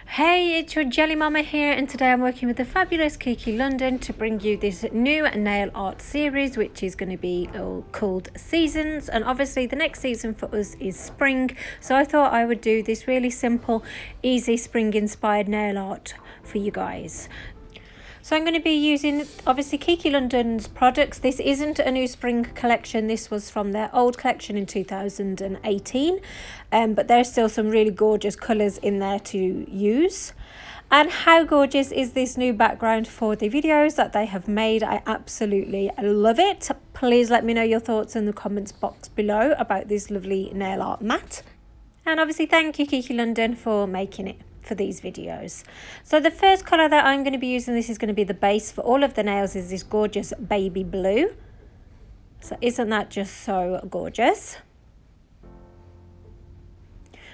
Hey, it's your Geli Mamma here, and today I'm working with the fabulous Kiki London to bring you this new nail art series, which is going to be called Seasons. And obviously the next season for us is spring, so I thought I would do this really simple, easy spring inspired nail art for you guys. So I'm going to be using obviously Kiki London's products. This isn't a new spring collection, this was from their old collection in 2018, but there's still some really gorgeous colours in there to use. And how gorgeous is this new background for the videos that they have made? I absolutely love it. Please let me know your thoughts in the comments box below about this lovely nail art mat. And obviously thank you Kiki London for making it for these videos. So the first colour that I'm going to be using, this is going to be the base for all of the nails, is this gorgeous baby blue. So isn't that just so gorgeous?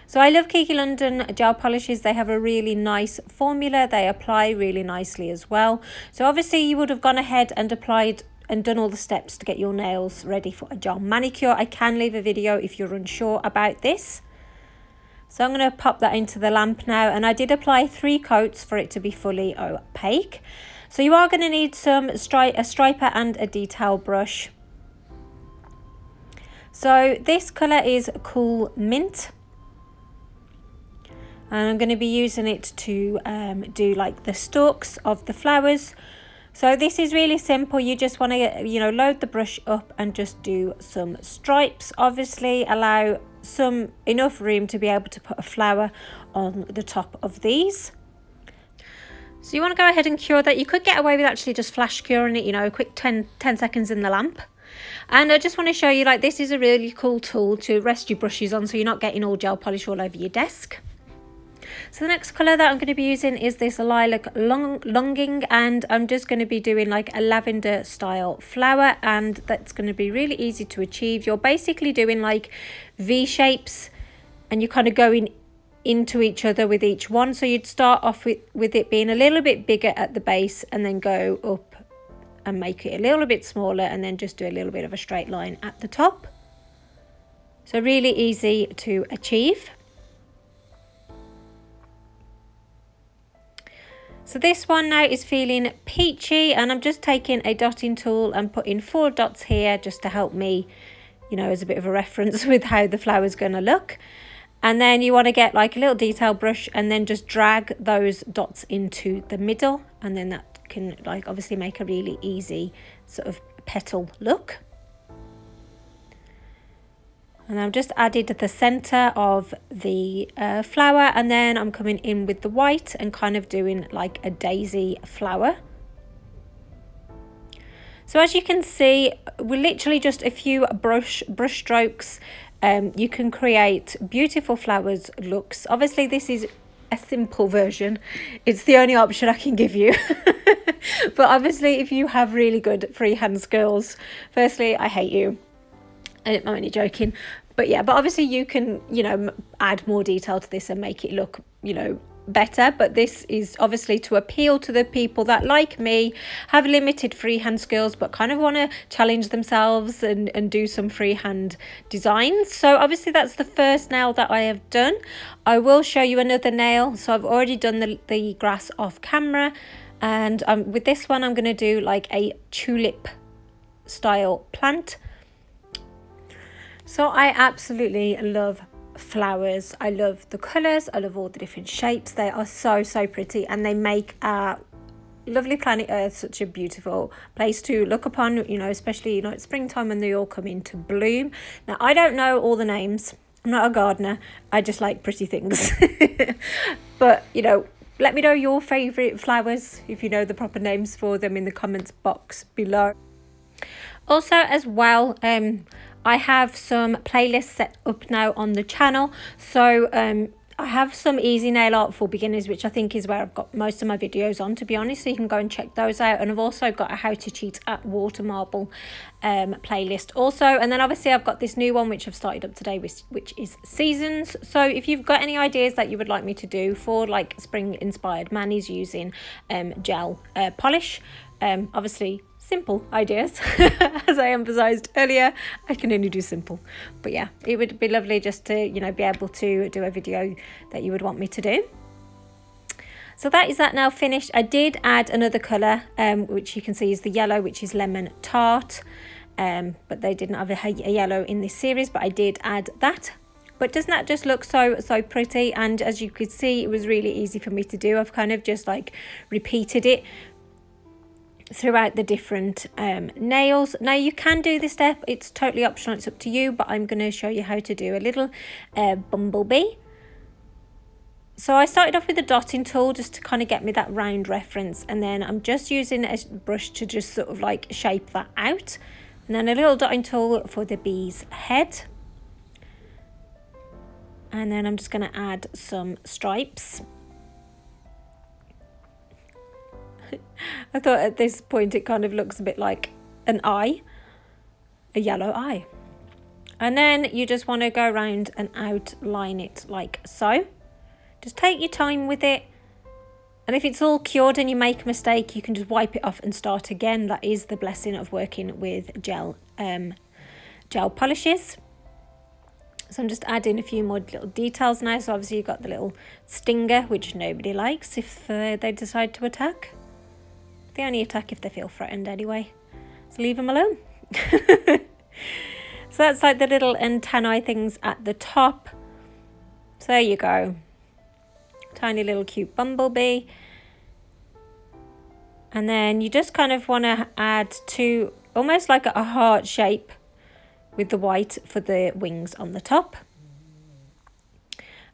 So I love Kiki London gel polishes. They have a really nice formula. They apply really nicely as well. So obviously you would have gone ahead and applied and done all the steps to get your nails ready for a gel manicure. I can leave a video if you're unsure about this. So I'm going to pop that into the lamp now, and I did apply 3 coats for it to be fully opaque. So you are going to need a striper and a detail brush. So this colour is Cool Mint, and I'm going to be using it to do like the stalks of the flowers. So this is really simple. You just want to, load the brush up and just do some stripes. Obviously allow enough room to be able to put a flower on the top of these. So you want to go ahead and cure that. You could get away with actually just flash curing it, a quick 10 seconds in the lamp. And I just want to show you, like, this is a really cool tool to rest your brushes on so you're not getting all gel polish all over your desk. So the next colour that I'm going to be using is this Lilac Longing, and I'm just going to be doing like a lavender style flower, and that's going to be really easy to achieve. You're basically doing like V shapes and you're kind of going into each other with each one. So you'd start off with it being a little bit bigger at the base and then go up and make it a little bit smaller and then just do a little bit of a straight line at the top. So really easy to achieve. So this one now is feeling peachy, and I'm just taking a dotting tool and putting 4 dots here just to help me, as a bit of a reference with how the flower's going to look. And then you want to get like a little detail brush and then just drag those dots into the middle, and then that can like obviously make a really easy sort of petal look. And I've just added the centre of the flower, and then I'm coming in with the white and kind of doing like a daisy flower. So as you can see, we're literally just a few brush strokes. You can create beautiful flowers looks. Obviously this is a simple version. It's the only option I can give you. But obviously if you have really good freehand skills, firstly, I hate you. I'm only joking, but obviously you can add more detail to this and make it look better. But this is obviously to appeal to the people that, like me, have limited freehand skills but kind of want to challenge themselves and do some freehand designs. So obviously that's the first nail that I have done. I will show you another nail. So I've already done the grass off camera, and with this one I'm going to do like a tulip style plant. So I absolutely love flowers. I love the colours. I love all the different shapes. They are so pretty, and they make our lovely planet Earth such a beautiful place to look upon, especially it's springtime when they all come into bloom. Now I don't know all the names. I'm not a gardener. I just like pretty things. But let me know your favourite flowers, if you know the proper names for them, in the comments box below. Also as well, I have some playlists set up now on the channel. So I have some easy nail art for beginners, which I think is where I've got most of my videos on, to be honest. So you can go and check those out. And I've also got a how to cheat at water marble playlist also. And then obviously I've got this new one which I've started up today, which is Seasons. So if you've got any ideas that you would like me to do for like spring inspired manis using gel polish, obviously simple ideas. As I emphasized earlier, I can only do simple, but yeah, it would be lovely just to be able to do a video that you would want me to do. So that is that now finished. I did add another colour, which you can see is the yellow, which is Lemon Tart. But they didn't have a yellow in this series, but I did add that. But doesn't that just look so pretty? And as you could see, it was really easy for me to do. I've kind of just like repeated it throughout the different nails. Now you can do this step, it's totally optional, it's up to you, but I'm going to show you how to do a little bumblebee. So I started off with a dotting tool just to kind of get me that round reference, and then I'm just using a brush to just sort of like shape that out, and then a little dotting tool for the bee's head, and then I'm just going to add some stripes. I thought at this point it kind of looks a bit like an eye, a yellow eye. And then you just want to go around and outline it like so. Just take your time with it. And if it's all cured and you make a mistake, you can just wipe it off and start again. That is the blessing of working with gel polishes. So I'm just adding a few more little details now. So obviously you've got the little stinger, which nobody likes if they decide to attack. They only attack if they feel threatened anyway, so leave them alone. So that's like the little antennae things at the top. So there you go, tiny little cute bumblebee. And then you just kind of want to add to almost like a heart shape with the white for the wings on the top.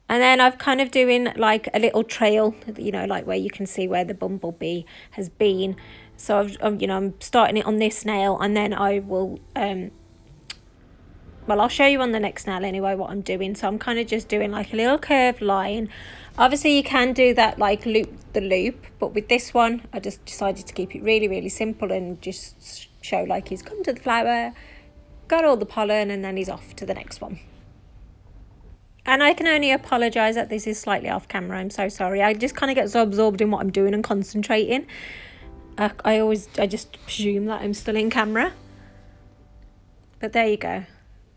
And then I've kind of doing like a little trail, you know, like where you can see where the bumblebee has been. So I'm starting it on this nail, and then I will, well, I'll show you on the next nail anyway what I'm doing. So I'm kind of just doing like a little curved line. Obviously you can do that like loop the loop, but with this one I just decided to keep it really, really simple and just show like he's come to the flower, got all the pollen, and then he's off to the next one. And I can only apologise that this is slightly off camera. I'm so sorry. I just kind of get so absorbed in what I'm doing and concentrating. I just presume that I'm still in camera. But there you go.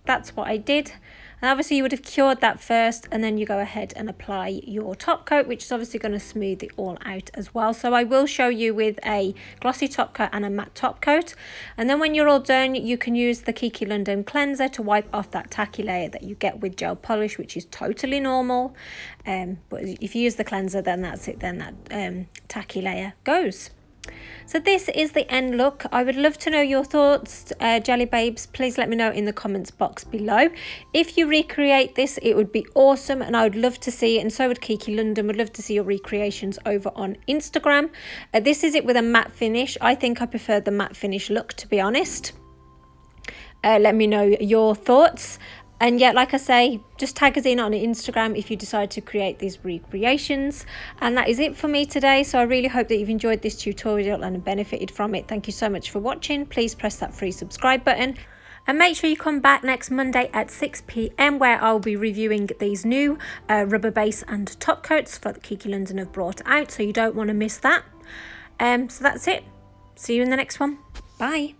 That's what I did. And obviously you would have cured that first, and then you go ahead and apply your top coat, which is obviously going to smooth it all out as well. So I will show you with a glossy top coat and a matte top coat. And then when you're all done, you can use the Kiki London cleanser to wipe off that tacky layer that you get with gel polish, which is totally normal. But if you use the cleanser, then that's it, then that tacky layer goes. So this is the end look. I would love to know your thoughts, Jelly Babes. Please let me know in the comments box below. If you recreate this, it would be awesome, and I would love to see it, and so would Kiki London. Would love to see your recreations over on Instagram. This is it with a matte finish. I think I prefer the matte finish look, to be honest. Let me know your thoughts. And yet, like I say, just tag us in on Instagram if you decide to create these recreations. And that is it for me today. So I really hope that you've enjoyed this tutorial and benefited from it. Thank you so much for watching. Please press that free subscribe button. And make sure you come back next Monday at 6 p.m. where I'll be reviewing these new rubber base and top coats that Kiki London have brought out. So you don't want to miss that. So that's it. See you in the next one. Bye.